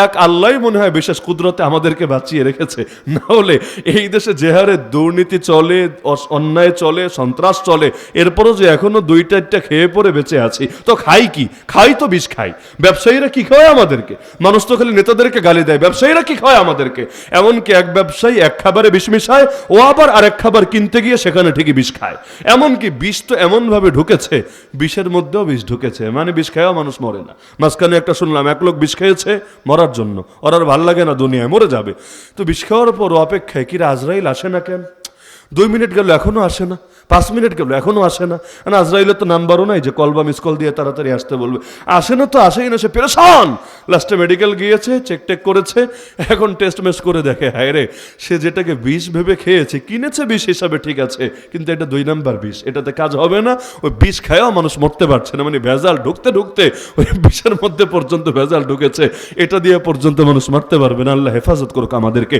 এক আল্লাহই মনে হয় বিশেষ কুদরতে আমাদেরকে বাঁচিয়ে রেখেছে, না হলে এই দেশে যে হারে দুর্নীতি চলে, অন্যায় চলে, সন্ত্রাস চলে, এরপরও যে এখনো 2-4টা খেয়ে পরে বেঁচে আছি, তো খাই কি? খাই তো বিষ খাই। ব্যবসায়ীরা কি খায় আমাদেরকে? মানুষ তো খালি নেতাদেরকে গালি দেয়, ব্যবসায়ীরা কি খায় আমাদেরকে? এমনকি এক ব্যবসায়ী এক খাবারে বিষ মিশায়, ও আবার আরেক খাবার কিনতে গিয়ে সেখানে ঠিকই বিষ খায়। এমনকি বিষ তো এমন ভাবে ঢুকেছে, বিষের মধ্যেও বিষ ঢুকেছে, মানে বিষ খায়ও মানুষ মরে না। মাঝখানে একটা শুনলাম এক লোক বিষ খেয়েছে মরার জন্য, ওর আর ভাল লাগে না, দুনিয়ায় মরে যাবে। তো বিষ খাওয়ার পর অপেক্ষায়, কিরা আজরাইল আসে না কেন? 2 মিনিট গেল এখনো আসে না, 5 মিনিট গেল এখনো আসে না। মানে আজরাইলের তো নাম্বারও নাই যে কল বা মিস কল দিয়ে তাড়াতাড়ি আসতে বলবে। আসে না তো আসেই না, সে পেরেশান। লাস্টে মেডিকেল গিয়েছে, চেক টেক করেছে, এখন টেস্ট মেস করে দেখে, হায় রে, সে যেটাকে বিষ ভেবে খেয়েছে, কিনেছে বিষ হিসাবে ঠিক আছে, কিন্তু এটা 2 নাম্বার বিষ, এটাতে কাজ হবে না। ওই বিষ খায়ও মানুষ মরতে পারছে না, মানে ভেজাল ঢুকতে ঢুকতে ওই বিষের মধ্যে পর্যন্ত ভেজাল ঢুকেছে, এটা দিয়ে পর্যন্ত মানুষ মারতে পারবে না। আল্লাহ হেফাজত করুক আমাদেরকে।